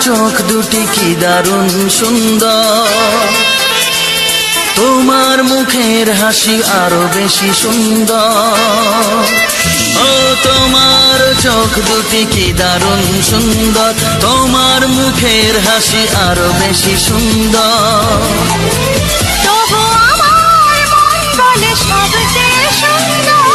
চোখ দুটি কি দারুণ সুন্দর, তোমার মুখের হাসি আরো বেশি সুন্দর। ও তোমার চোখ দুটি কি দারুণ সুন্দর, তোমার মুখের হাসি আরো বেশি সুন্দর। তবু আমার মন বলে সবচেয়ে সুন্দর,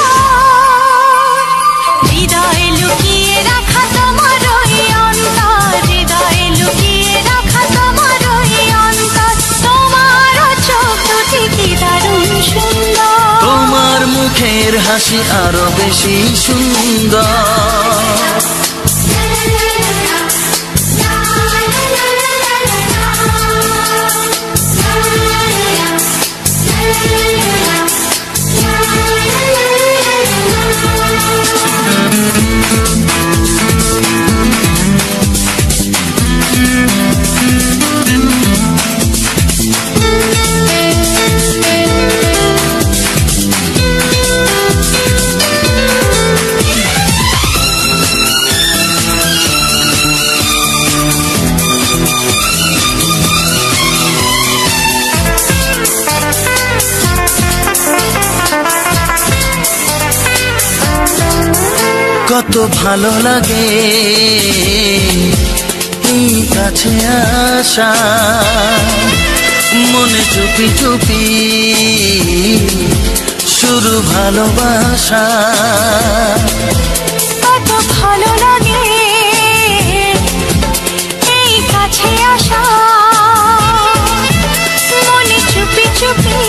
হৃদয়ে লুকিয়ে রাখা তোমার ওই অন্তর, হৃদয়ে লুকিয়ে রাখা তোমার ওই অন্তর। তোমার চোখ দুটি কি দারুণ সুন্দর, তোমার মুখের হাসি আরো বেশি সুন্দর। কত ভালো লাগে এই কাছে আসা, মনে চুপি চুপি শুরু ভালোবাসা। কত ভালো লাগে এই কাছে আসা, মনে চুপি চুপি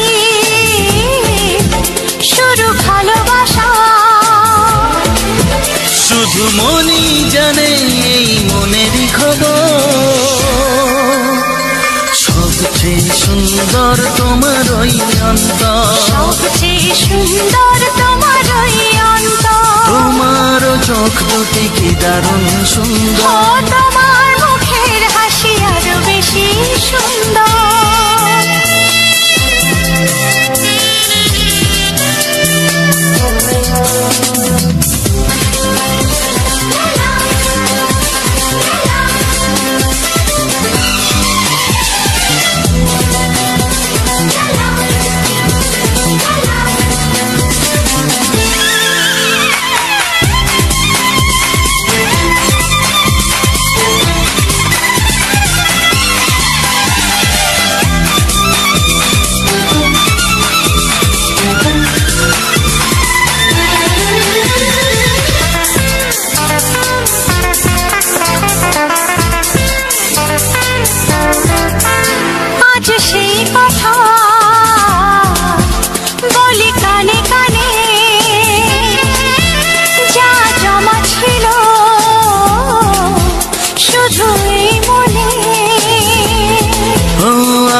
শুরু ভালোবাসা। শুধু মনই জানে এই মনেরই খবর, সবচেয়ে সুন্দর তোমার ওই অন্তর, সবচেয়ে সুন্দর তোমার ওই অন্তর। তোমার চোখ দুটি কি দারুণ সুন্দর, তোমার মুখের হাসি আরো বেশি সুন্দর।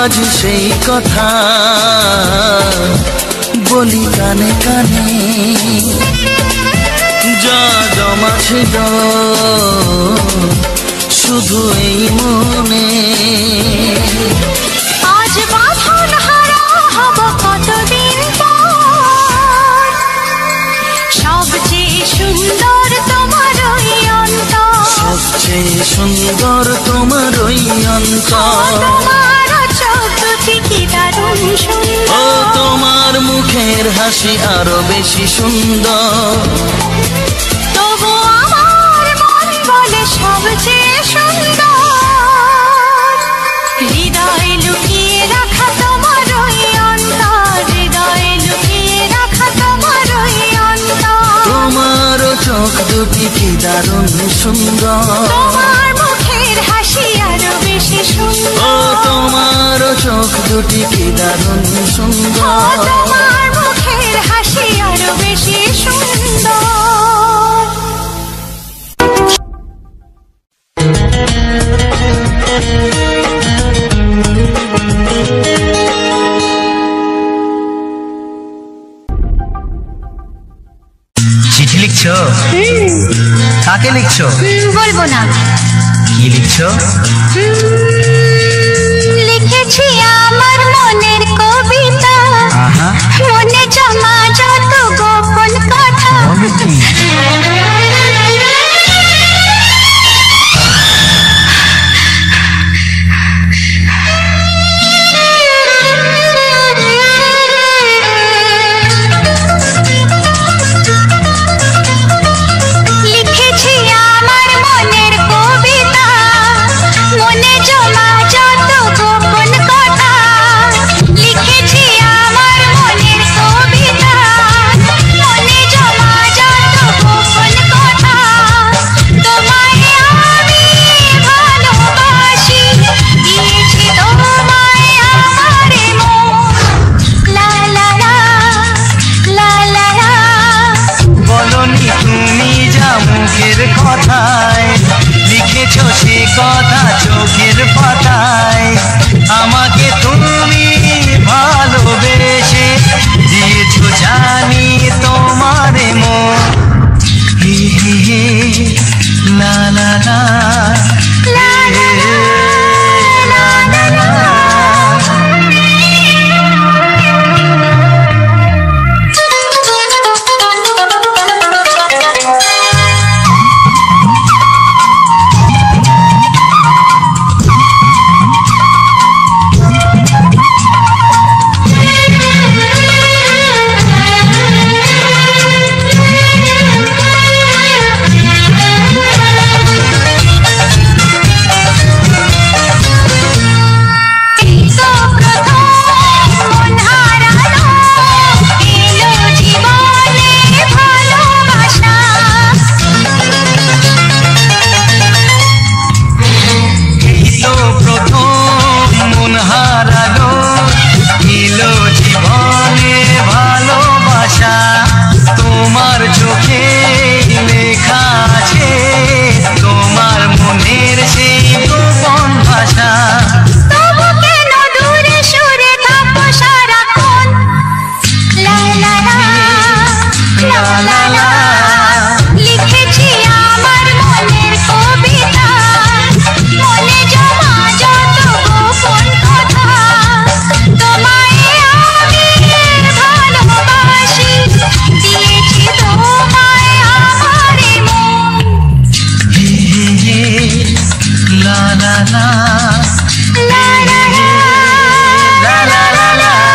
আজ সেই কথা বলি কানে কানে, যা জমা ছিল শুধু এই মনে। আজ বাঁধন হারা হব কতদিন পর, সবচেয়ে সুন্দর তোমার ওই অন্তর, সবচেয়ে সুন্দর তোমার ওই অন্তর। ও তোমার মুখের হাসি আরো বেশি সুন্দর, তবু আমার মন বলে সবচেয়ে সুন্দর, হৃদয়ে লুকিয়ে রাখা তোমার ওই অন্তর, হৃদয়ে লুকিয়ে রাখা তোমার ওই অন্তর। তোমার চোখ দুটি কি দারুণ সুন্দর, তোমার মুখের হাসি আরো বেশি সুন্দর। ও তোমার চোখ দুটি কি দারুণ সুন্দর, তোমার মুখের হাসি আরো বেশি সুন্দর। চিঠি লিখছো? কাকে লিখছো? বলবো না। কি লিখছো? লিখেছি আমার মনের কবিতা, মনে জমা যত গোপন কথা। লা লা লা লা লা লা লা লা লা।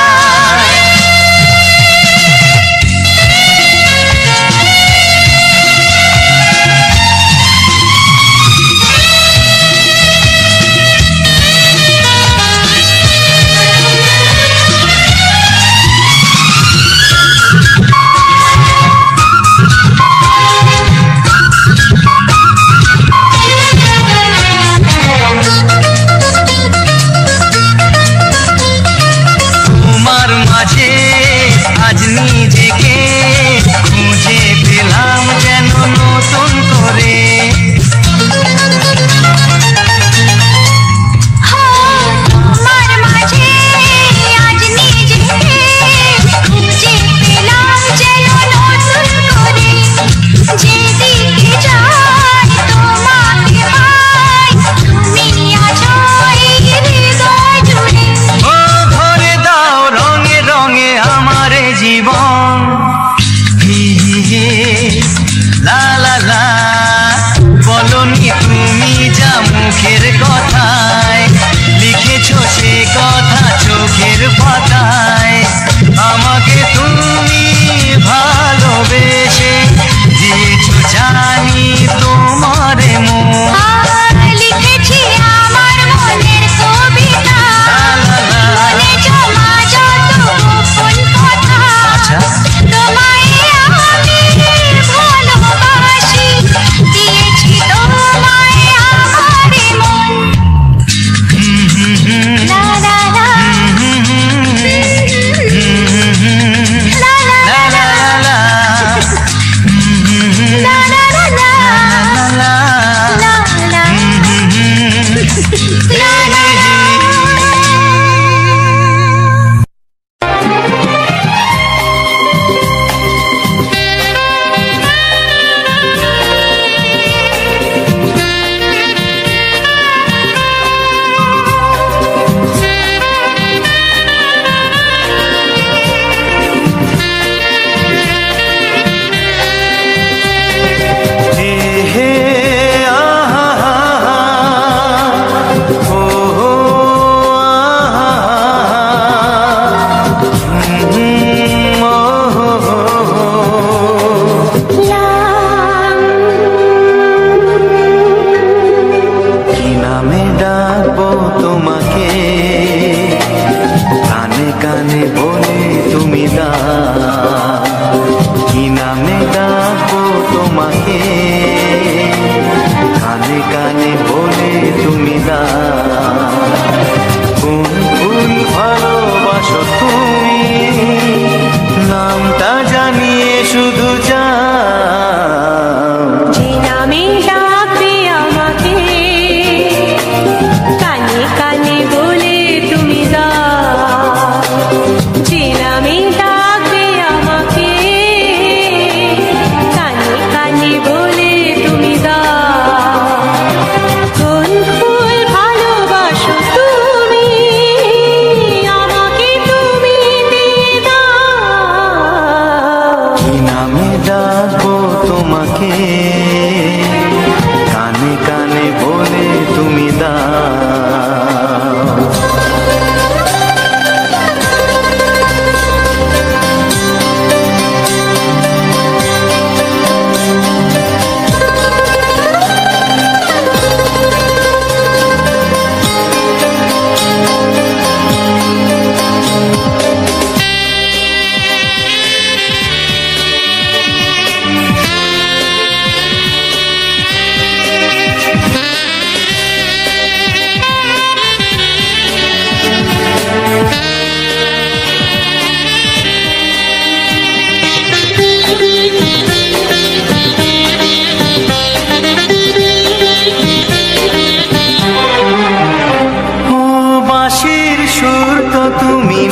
সুর তো তুমি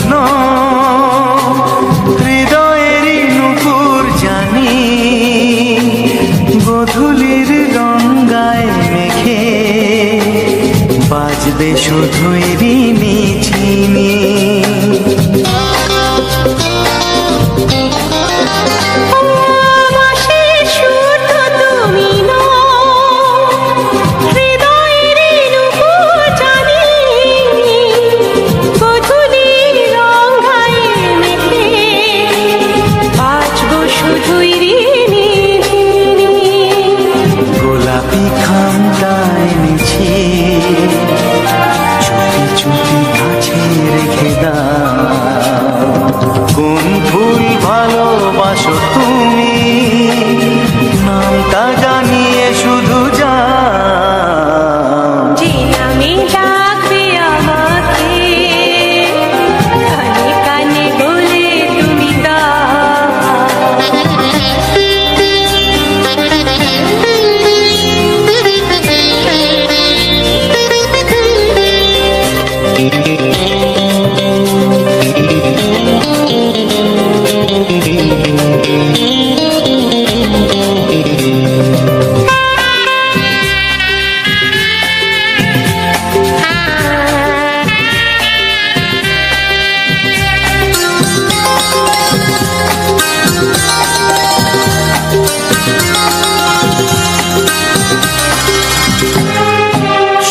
হৃদয়েরই নুপুর জানি গধূলির গঙ্গায় মেঘে বাজবে শুধুই রিনি ঝিনি গোলাপি খামটায় নিছি চুপি চুপি কাছে রেখে দাও কোন ফুল ভালোবাসো তুমি নামটা জানিয়ে শুধু যাও যে নামে ডাকবে আমাকে কানে কানে বলে তুমি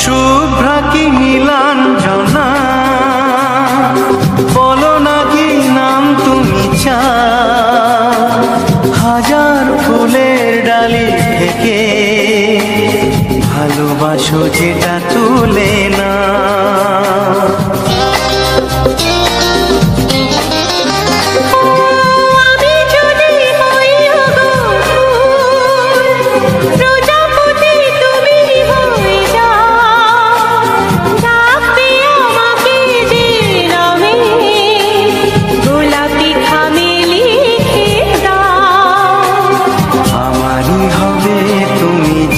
শুভ্রা কি নীলাঞ্জনা বলো না কি নাম তুমি চাও হাজার ফুলের ডালি থেকে ভালোবাসো যেটা তুলে না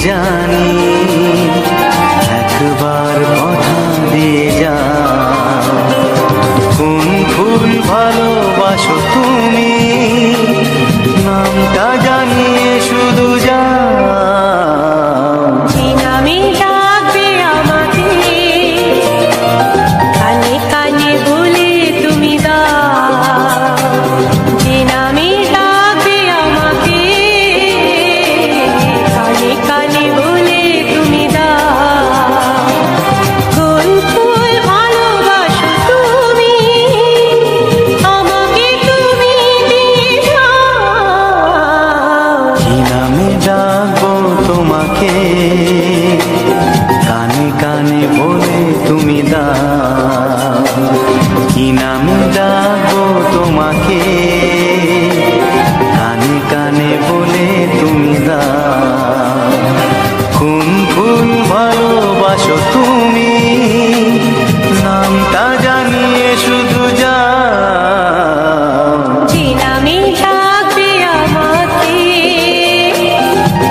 জানি একবার কথা দিয়ে যাও কোন ফুল ভালোবাসো তুমি নামটা জানিয়ে শুধু যাও যে নামে ডাকবে আমাকে কানে কানে বলে তুমি দাও যে নামে ডাকবে আমাকে কানে কানে বলে তুমি দাও কোন ফুল ভালোবাসো তুমি আমাকে তুমি দিয়ে যাও কি নামে ডাকবো তোমাকে কানে কানে বলে তুমি দাও কি নামে ডাকবো তোমাকে কানে কানে বলে তুমি দাও কোন ফুল ভালোবাসো তুমি নামটা জানিয়ে শুধু যাও যে নামে ডাকবে আমাকে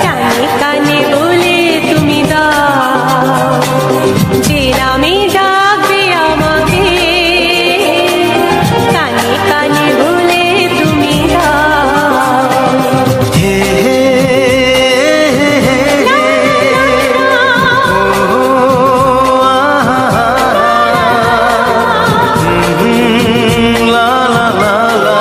কানে কানে বলে তুমি দাও যে নামে ডাকবে আমাকে কানে কানে বলে তুমি দাও হে লা লা লা লা লা লা লা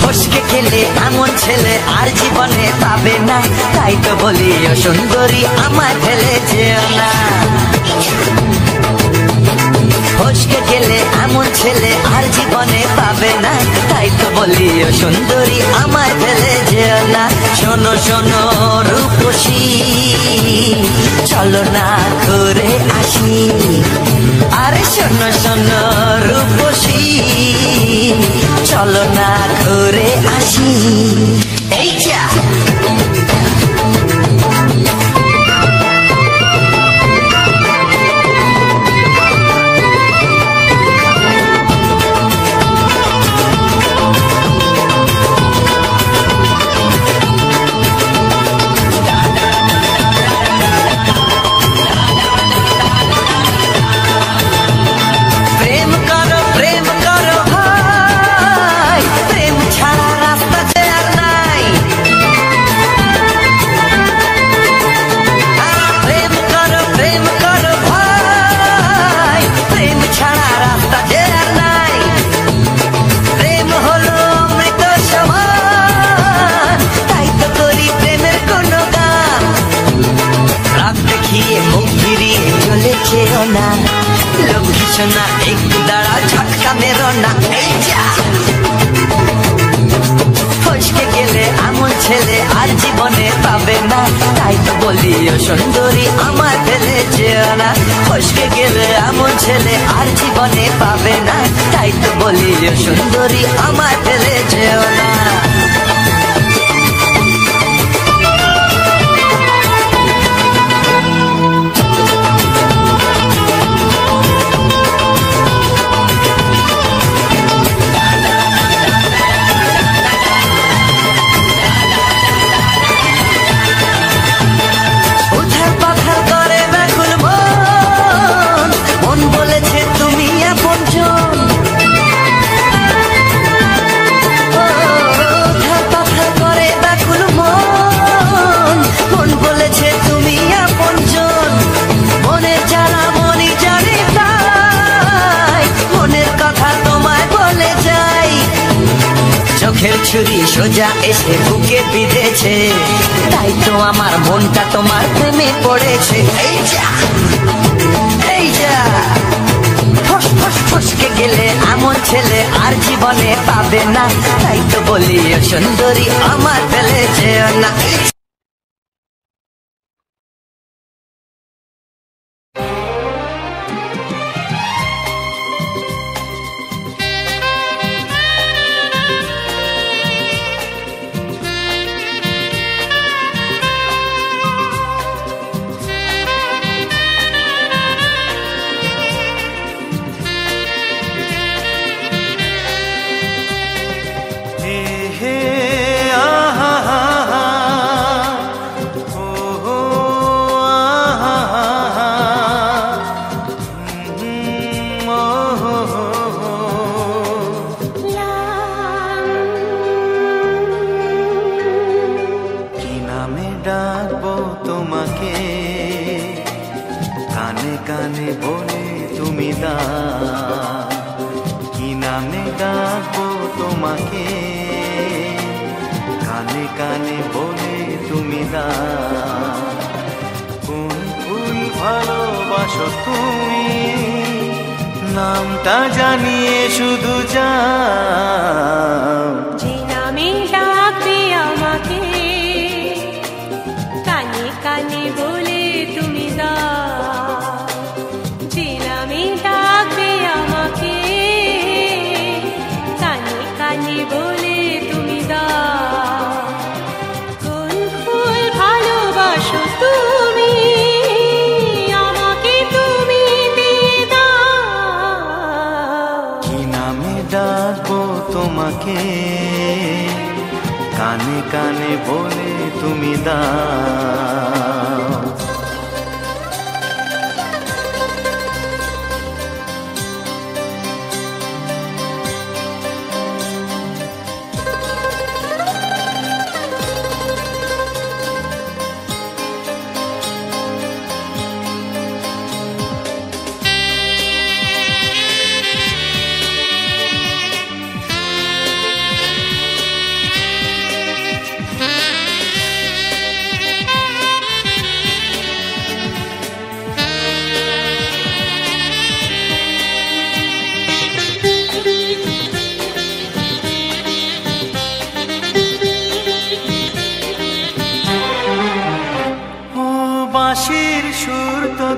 ফসকে খেলে এমন ছেলে আর জীবনে পাবে না তাই তো বলি ও সুন্দরী আমায় ফেলে যেও না ফসকে গেলে এমন ছেলে আর জীবনে পাবে না, তাই তো বলি ও সুন্দরী আমায় ফেলে যেও না। শোনো শোনো রূপসী, চলো না ঘুরে আসি। আরে শোনো শোনো রূপসী, চলো না ঘুরে আসি। এই যা না লক্ষ্মী সোনা একটু দাঁড়া, ঝটকা মেরো না। এই যা ফসকে গেলে এমন ছেলে আর জীবনে পাবে না, তাই তো বলি ও সুন্দরী আমার ফেলে যেও না। ফসকে গেলে এমন ছেলে আর জীবনে পাবে না, তাই তো বলি ও সুন্দরী আমার ফেলে যেও না। চোখের ছুরি সোজা এসে বুকে বিঁধেছে, তাই তো আমার মনটা তোমার প্রেমে পড়েছে। এই যা এই যা ফস ফস ফসকে গেলে এমন ছেলে আর জীবনে পাবে না, তাই তো বলি ও সুন্দরী আমার ফেলে যেও না। নামটা জানিয়ে শুধু যাও, যে নামে ডাকবে আমাকে, কানে কানে বলে তুমি দাও। যে নামে ডাকবে আমাকে, কানে কানে বলে তুমি দাও। কোন ফুল ভালোবাসো তুমি, ডাকবো তোমাকে, কানে কানে বলে তুমি দাও।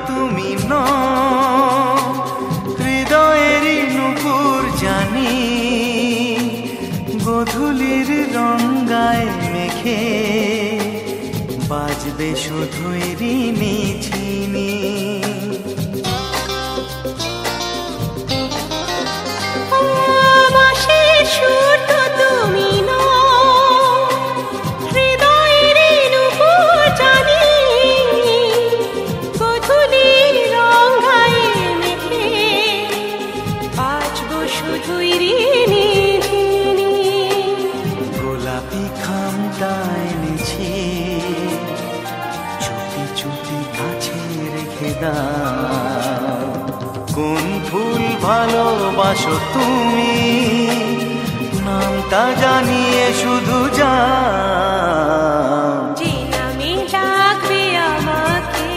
তুমি নও, হৃদয়েরই নুপুর জানি, গধূলির রঙ্গায় মেঘে বাজবে শুধুই ঋণী ঝিনি। বাঁশির সুর তো তুমি নও, হৃদয়ের নুপুর জানি, গধূলির রঙায় মেঘে বাজবো শুধুই ঋণী ঝিনি। গোলাপি খামটা এনেছি, চুপি চুপি কাছে রেখে দাও। কোন ফুল ভালোবাসো তুমি, নামটা জানিয়ে শুধু যাও। যে নামে ডাকবে আমাকে,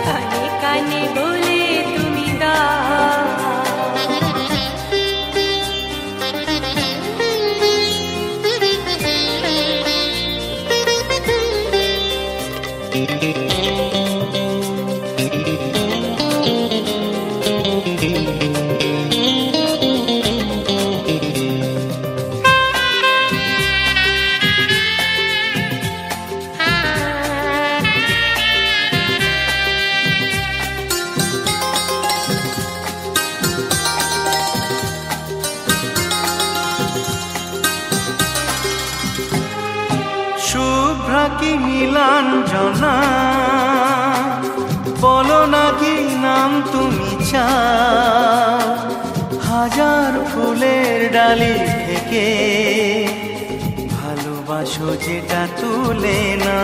কানে কানে বলে তুমি দাও। শুভ্রা কি নীলাঞ্জনা, বলো না কি নাম তুমি চাও। হাজার ফুলের ডালি থেকে ভালোবাসো যেটা তুলে না।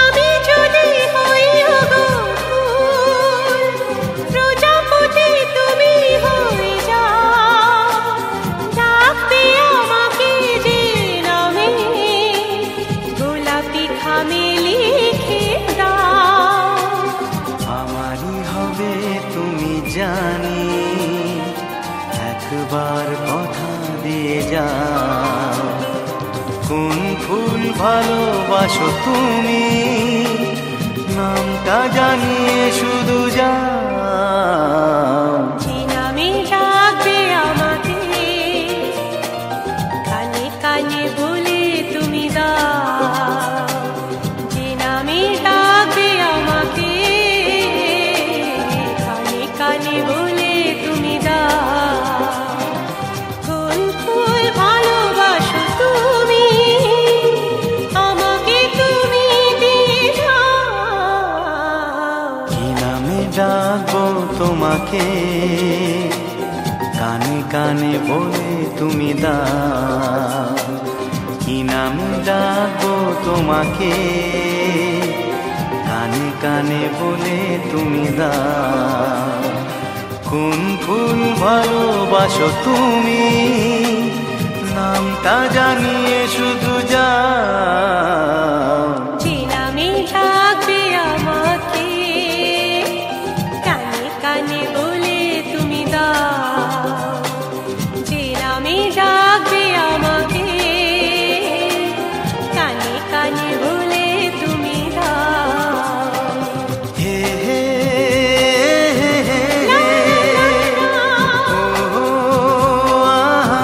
আমি যদি হই গো ফুল, প্রজাপতি তুমি হয়ে যাও। ডাকবে আমাকে যে নামে, গোলাপি খামে লিখে দাও। আমারই হবে তুমি জানি, একবার কথা দিয়ে যাও। কোন ফুল ভালোবাসো তুমি, নামটা জানিয়ে শুধু যাও। যে নামে ডাকবে আমাকে, কানে কানে বলে তুমি দাও। যে নামে ডাকবে আমাকে, কানে কানে বলে তুমি দাও। কোন ফুল ভালোবাসো তুমি, আমাকে তুমি দিয়ে যাও। কি নামে ডাকবো তোমাকে, কানে কানে বলে তুমি দাও। কি নামে ডাকবো তোমাকে, কানে কানে বলে তুমি দাও। কোন ফুল ভালোবাসো তুমি, নামটা জানিয়ে শুধু যাও। যে নামে ডাকবে আমাকে, কানে কানে বলে তুমি দাও। যে নামে ডাকবে আমাকে, কানে কানে বলে তুমি দাও। হে হে হে হে হে, ও আহা,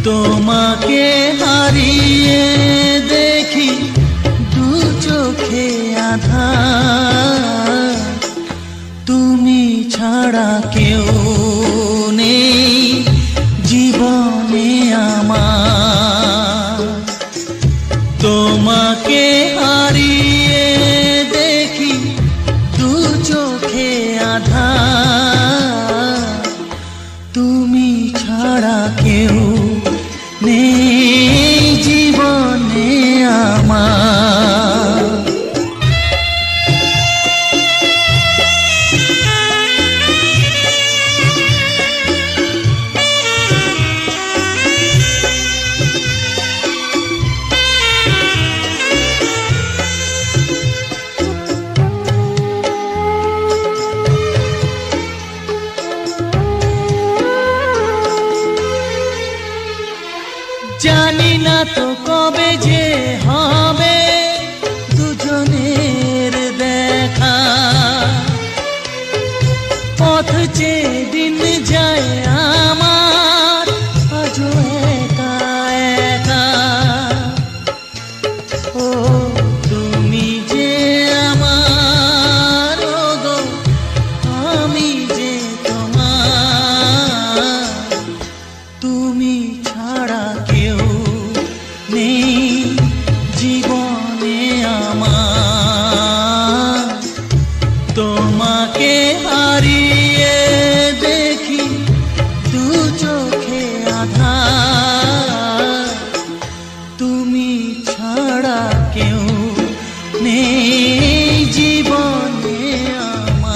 তোমাকে হারিয়ে দেখি দু চোখে আধার, তুমি ছাড়া কেউ নেই জীবনে আমার। তোমাকে হারিয়ে দেখি দু চোখে আধার, তুমি ছাড়া কেউ নেই জীবনে আমার। জানি না তো কবে যে হবে দুজনের দেখা, পথ চেয়ে দিন যায় আমার আজও একা একা। ও তুমি যে আমার, ও গো আমি যে তোমার, তুমি ছাড়া কেউ নেই জীবনে আমার। তোমাকে হারিয়ে দেখি দু চোখে আধার, তুমি ছাড়া কেউ নেই জীবনে আমার।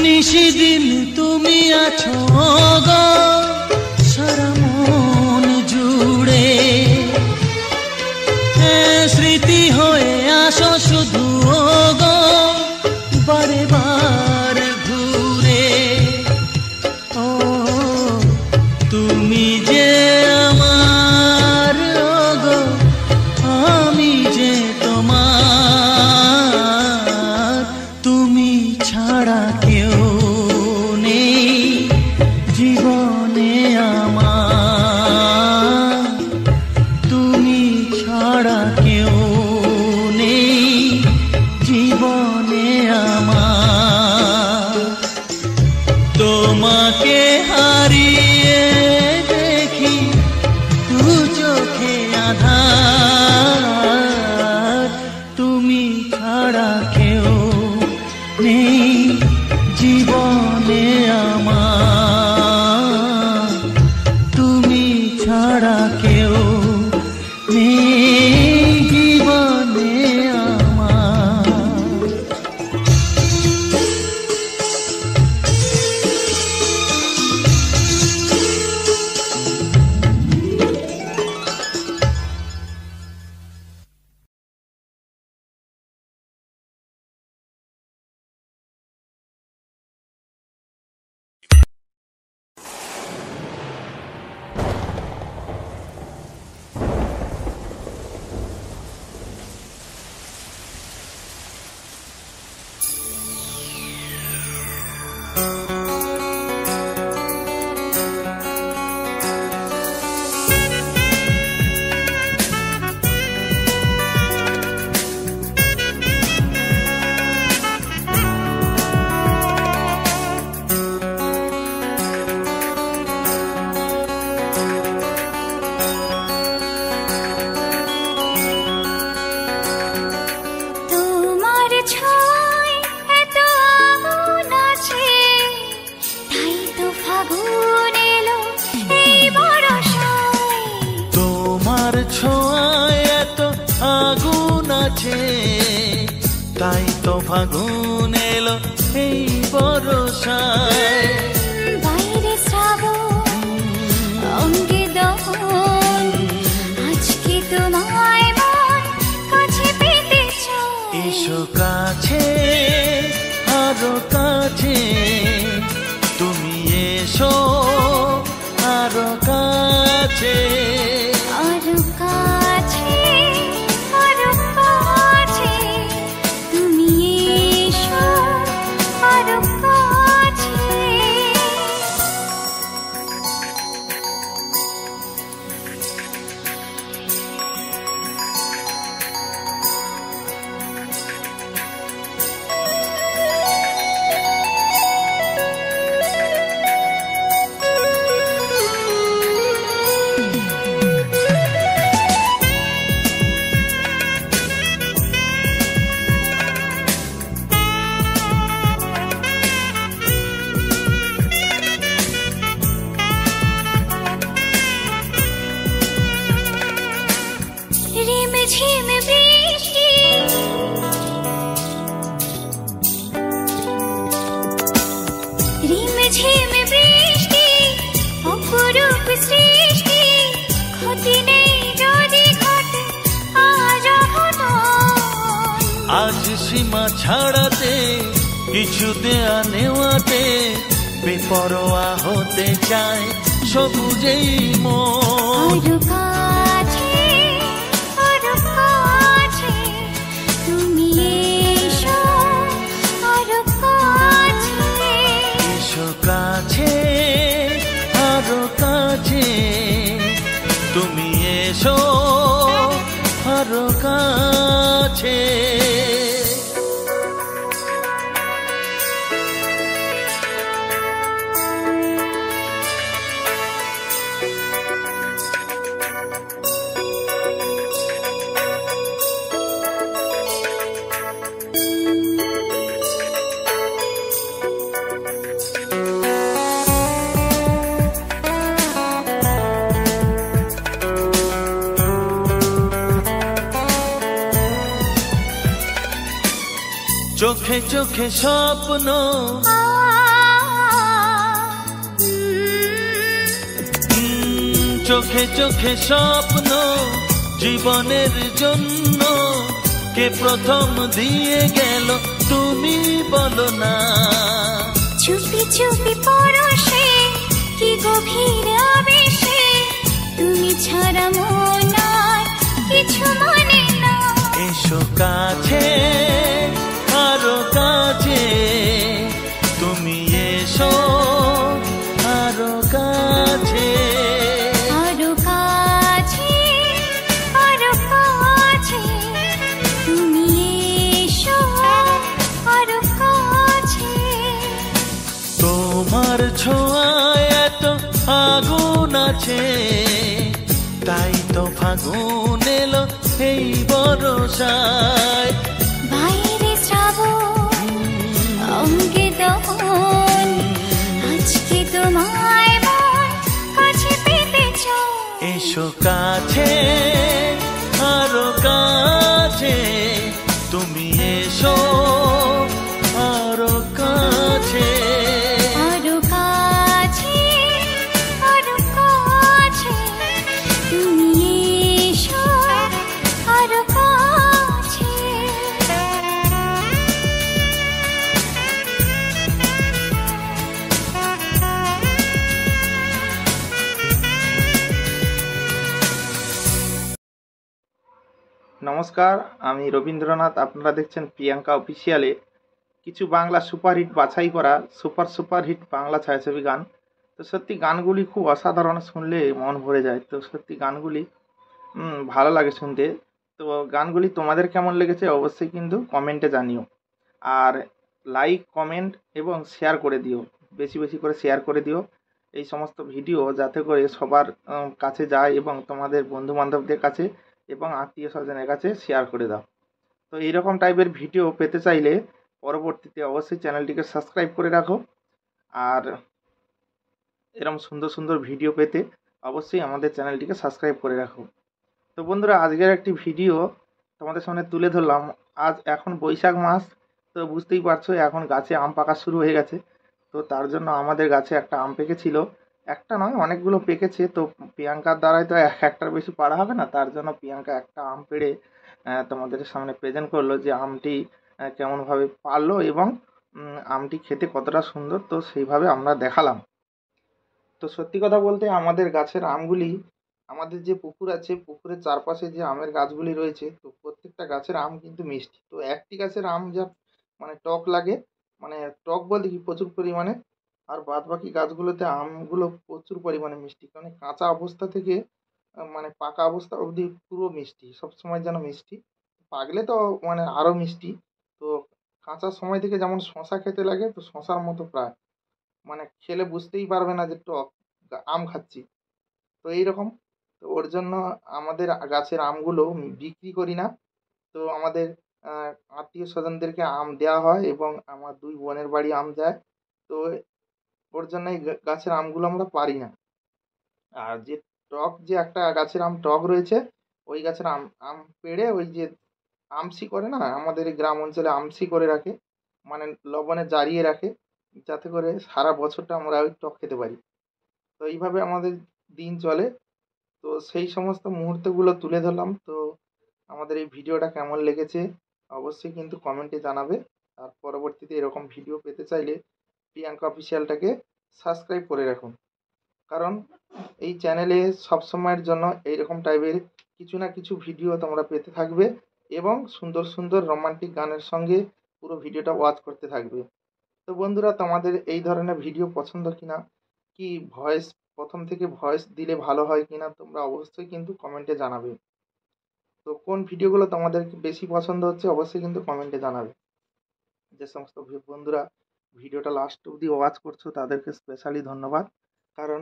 নিশিদিন তুমি আছো গো সারা মন জুড়ে, স্মৃতি হয়ে আসো শুধু গো বারে বার ঘুরে। ও তুমি যে আমার, ও গো আমি যে তোমার, তুমি ছাড়া কেউ নেই জীবনে আমার। তুমি ছাড়া কেউ নেই জীবনে আমার। তোমাকে হারিয়ে দেখি দু চোখে আধার, তুমি ছাড়া কেউ নেই জীবনে আমার। তুমি ছাড়া কেউ নেই জীবনে আমার। তাই তো ফাগুন এলো এই বরষায়, বাইরে শ্রাবণ অঙ্গে দহন আজ কাছে আরো কাছে তুমি এসো আরো কাছে আরো কাছে আরো কাছে তুমি এসো আরো কাছে ঝিম বৃষ্টি রিম ঝিম বৃষ্টি অপরূপ সৃষ্টি ক্ষতি নেই যদি ঘটে আজ অঘটন আজ সীমা ছাড়াতে কিছু দেয়া নেওয়াতে বেপরোয়া হতে চায় সবুজেই মন আরো কাছে আরো কাছে তুমি এসো আরো কাছে এসো কাছে আরো কাছে তুমি এসো আরো কাছে চোখে চোখে স্বপ্ন চোখে চোখে স্বপ্ন জীবনের জন্য কে প্রথম দিয়ে গেল তুমি বলো না চুপি চুপি পরশে কি গভীর আবেশে তুমি ছাড়া মন আর কিছু মনে না এসো কাছে আরো কাছে তুমি এসো আরো কাছে আরো কাছে আরো কাছে তুমি এসো আরো কাছে তোমার ছোঁয়ায় এত আগুন আছে তাই তো ফাগুন এলো এই বরসায় বাইরে শ্রাবণ অঙ্গে দহন আজকে তোমায় মন কাছে পেতে চাই এসো কাছে আরো কাছে তুমি এসো আরো কাছে আরো কাছে আরো কাছে তুমি এসো আরো কাছে নমস্কার, আমি রবীন্দ্রনাথ। আপনারা দেখছেন প্রিয়াঙ্কা অফিসিয়ালে কিছু বাংলা সুপারহিট বাছাই করা সুপারহিট বাংলা ছায়াছবি গান। তো সত্যি গানগুলি খুব অসাধারণ, শুনলে মন ভরে যায়। তো সত্যি গানগুলি ভালো লাগে শুনতে। তো গানগুলি তোমাদের কেমন লেগেছে অবশ্যই কিন্তু কমেন্টে জানিও। আর লাইক, কমেন্ট এবং শেয়ার করে দিও, বেশি বেশি করে শেয়ার করে দিও এই সমস্ত ভিডিও, যাতে করে সবার কাছে যায় এবং তোমাদের বন্ধুবান্ধবদের কাছে এবং আত্মীয় স্বজনের কাছে শেয়ার করে দাও। তো এইরকম টাইপের ভিডিও পেতে চাইলে পরবর্তীতে অবশ্যই চ্যানেলটিকে সাবস্ক্রাইব করে রাখো। আর এরকম সুন্দর সুন্দর ভিডিও পেতে অবশ্যই আমাদের চ্যানেলটিকে সাবস্ক্রাইব করে রাখো। তো বন্ধুরা, আজকের একটি ভিডিও তোমাদের সামনে তুলে ধরলাম। এখন বৈশাখ মাস, তো বুঝতেই পারছো এখন গাছে আম পাকা শুরু হয়ে গেছে। তো তার জন্য আমাদের গাছে একটা আম পেকেছিল, একটা নয় অনেকগুলো পেকেছে। তো প্রিয়াঙ্কার দ্বারাই তো একটার বেশি পাড়া হবে না, তার জন্য প্রিয়াঙ্কা একটা আম পেড়ে তোমাদের সামনে প্রেজেন্ট করলো যে আমটি কেমনভাবে পারলো এবং আমটি খেতে কতটা সুন্দর, তো সেইভাবে আমরা দেখালাম। তো সত্যি কথা বলতে আমাদের গাছের আমগুলি, আমাদের যে পুকুর আছে পুকুরের চারপাশে যে আমের গাছগুলি রয়েছে, তো প্রত্যেকটা গাছের আম কিন্তু মিষ্টি। তো একটি গাছের আম যা মানে টক লাগে, মানে টক বলতে কি প্রচুর পরিমাণে, আর বাদ বাকি গাছগুলোতে আমগুলো প্রচুর পরিমাণে মিষ্টি, কারণ কাঁচা অবস্থা থেকে মানে পাকা অবস্থা অবধি পুরো মিষ্টি, সবসময় যেন মিষ্টি, পাকলে তো মানে আরও মিষ্টি। তো কাঁচা সময় থেকে যেমন শশা খেতে লাগে, তো শশার মতো প্রায়, মানে খেলে বুঝতেই পারবে না যে টক আম খাচ্ছি। তো এইরকম, তো ওর জন্য আমাদের গাছের আমগুলো বিক্রি করি না, তো আমাদের আত্মীয় স্বজনদেরকে আম দেওয়া হয় এবং আমার 2 বোনের বাড়ি আম যায়। তো ওর জন্য এই গাছের আমগুলো আমরা পারি না। আর যে টক, যে একটা গাছের আম টক রয়েছে, ওই গাছের আম আম পেড়ে ওই যে আমসি করে না, আমাদের এই গ্রাম অঞ্চলে আমসি করে রাখে, মানে লবণে জারিয়ে রাখে, যাতে করে সারা বছরটা আমরা ওই টক খেতে পারি। তো এইভাবে আমাদের দিন চলে। তো সেই সমস্ত মুহূর্তগুলো তুলে ধরলাম। তো আমাদের এই ভিডিওটা কেমন লেগেছে অবশ্যই কিন্তু কমেন্টে জানাবে। আর পরবর্তীতে এরকম ভিডিও পেতে চাইলে প্রিয়াঙ্কা অফিসিয়ালটাকে সাবস্ক্রাইব করে রাখুন, কারণ এই চ্যানেলে সবসময়ের জন্য এইরকম টাইপের কিছু না কিছু ভিডিও তোমরা পেতে থাকবে এবং সুন্দর সুন্দর রোমান্টিক গানের সঙ্গে পুরো ভিডিওটা ওয়াচ করতে থাকবে। তো বন্ধুরা, তোমাদের এই ধরনের ভিডিও পছন্দ কিনা, কি ভয়েস প্রথম থেকে ভয়েস দিলে ভালো হয় কিনা, তোমরা অবশ্যই কিন্তু কমেন্টে জানাবে। তো কোন ভিডিওগুলো তোমাদের বেশি পছন্দ হচ্ছে অবশ্যই কিন্তু কমেন্টে জানাবে। যে সমস্ত বন্ধুরা ভিডিওটা লাস্ট অবধি ওয়াচ করছো তাদেরকে স্পেশালি ধন্যবাদ, কারণ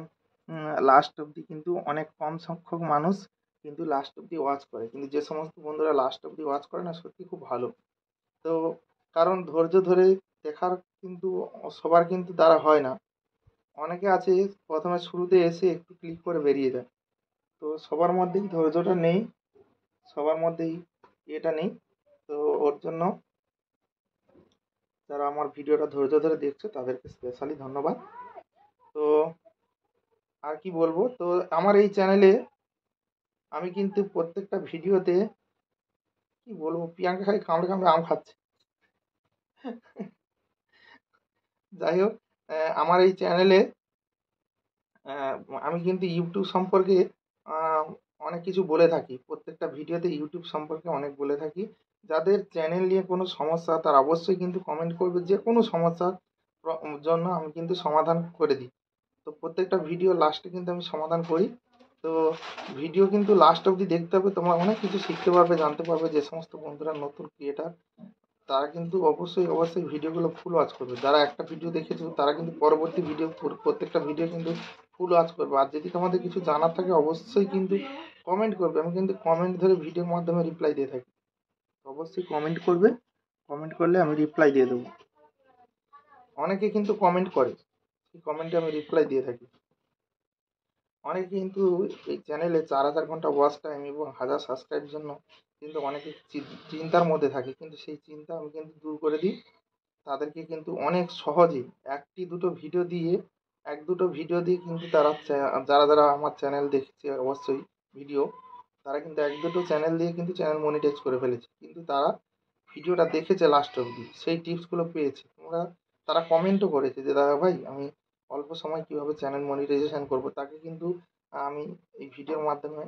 লাস্ট অবধি কিন্তু অনেক কম সংখ্যক মানুষ কিন্তু লাস্ট অবধি ওয়াচ করে, কিন্তু যে সমস্ত বন্ধুরা লাস্ট অবধি ওয়াচ করে না, সত্যি খুব ভালো। তো কারণ ধৈর্য ধরে দেখার কিন্তু সবার কিন্তু দ্বারা হয় না, অনেকে আছে প্রথমে শুরুতে এসে একটু ক্লিক করে বেরিয়ে যায়। তো সবার মধ্যেই ধৈর্যটা নেই, সবার মধ্যেই এটা নেই। তো ওর জন্য যারা আমার ভিডিওটা ধৈর্য ধরে দেখছো তাদেরকে স্পেশালি ধন্যবাদ। তো আর কি বলবো, তো আমার এই চ্যানেলে আমি কিন্তু প্রত্যেকটা ভিডিওতে কি বলবো, প্রিয়াঙ্কা খালি কামড়ে কামড়ে আম খাচ্ছে। যাই হোক, আমার এই চ্যানেলে আমি কিন্তু ইউটিউব সম্পর্কে অনেক কিছু বলে থাকি, প্রত্যেকটা ভিডিওতে ইউটিউব সম্পর্কে অনেক বলে থাকি। যাদের চ্যানেল নিয়ে কোনো সমস্যা তারা অবশ্যই কিন্তু কমেন্ট করবে, যে কোনো সমস্যার জন্য আমি কিন্তু সমাধান করে দিই। তো প্রত্যেকটা ভিডিও লাস্টে কিন্তু আমি সমাধান করি। তো ভিডিও কিন্তু লাস্ট অবধি দেখতে হবে, তোমরা অনেক কিছু শিখতে পারবে, জানতে পারবে। যে সমস্ত বন্ধুরা নতুন ক্রিয়েটার তারা কিন্তু অবশ্যই ভিডিওগুলো ফুল ওয়াচ করবে। যারা একটা ভিডিও দেখেছো তারা কিন্তু পরবর্তী ভিডিও প্রত্যেকটা ভিডিও কিন্তু ফুল ওয়াচ করবে। আর যদি তোমাদের কিছু জানার থাকে অবশ্যই কিন্তু কমেন্ট করবে, আমি কিন্তু কমেন্ট ধরে ভিডিওর মাধ্যমে রিপ্লাই দিয়ে থাকি। অবশ্যই কমেন্ট করবে, কমেন্ট করলে আমি রিপ্লাই দিয়ে দেবো। অনেকে কিন্তু কমেন্ট করে, সেই কমেন্টে আমি রিপ্লাই দিয়ে থাকি। অনেকে কিন্তু এই চ্যানেলে 4000 ঘন্টা ওয়াচ টাইম এবং 1000 সাবস্ক্রাইব জন্য কিন্তু অনেকে চিন্তার মধ্যে থাকে, কিন্তু সেই চিন্তা আমি কিন্তু দূর করে দিই। তাদেরকে কিন্তু অনেক সহজেই একটি দুটো ভিডিও দিয়ে, এক দুটো ভিডিও দিয়ে কিন্তু তারা যারা যারা আমার চ্যানেল দেখছে অবশ্যই ভিডিও, তারা কিন্তু এক দুটো চ্যানেল দিয়ে কিন্তু চ্যানেল মনিটাইজ করে ফেলেছে, কিন্তু তারা ভিডিওটা দেখেছে লাস্ট অবধি, সেই টিপসগুলো পেয়েছে। তারা কমেন্টও করেছে যে দাদা ভাই আমি অল্প সময় কীভাবে চ্যানেল মনিটাইজেশন করব, তাকে কিন্তু আমি এই ভিডিওর মাধ্যমে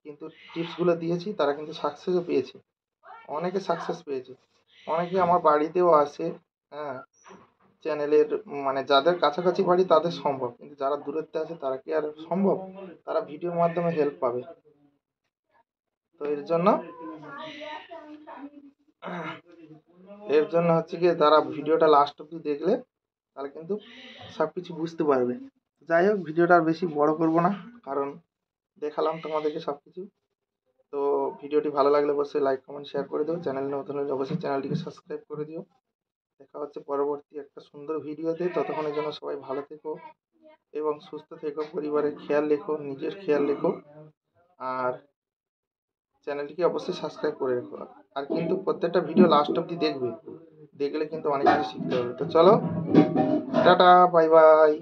কিন্তু টিপসগুলো দিয়েছি, তারা কিন্তু সাকসেসও পেয়েছে, অনেকে সাকসেস পেয়েছে। অনেকে আমার বাড়িতেও আসে, হ্যাঁ, চ্যানেলের মানে যাদের কাছাকাছি বাড়ি তাদের সম্ভব, কিন্তু যারা দূরত্বে আছে তারা কি আর সম্ভব, তারা ভিডিওর মাধ্যমে হেল্প পাবে। তো এর জন্য হচ্ছে কি, তারা ভিডিওটা লাস্ট অব্দি দেখলে তাহলে কিন্তু সব কিছু বুঝতে পারবে। যাই হোক, ভিডিওটা আর বেশি বড় করব না, কারণ দেখালাম তোমাদেরকে সব কিছু। তো ভিডিওটি ভালো লাগলে অবশ্যই লাইক কমেন্ট শেয়ার করে দিও, চ্যানেল নতুন হলে অবশ্যই চ্যানেলটিকে সাবস্ক্রাইব করে দিও। দেখা হচ্ছে পরবর্তী একটা সুন্দর ভিডিওতে, ততক্ষণের জন্য সবাই ভালো থেকো এবং সুস্থ থেকো, পরিবারের খেয়াল রেখো, নিজের খেয়াল রেখো, আর চ্যানেলটিকে অবশ্যই সাবস্ক্রাইব করে রেখো। আর কিন্তু প্রত্যেকটা ভিডিও লাস্ট অবধি দেখবে, দেখলে কিন্তু অনেক কিছু শিখতে হবে। তো চলো, টাটা, বাই বাই।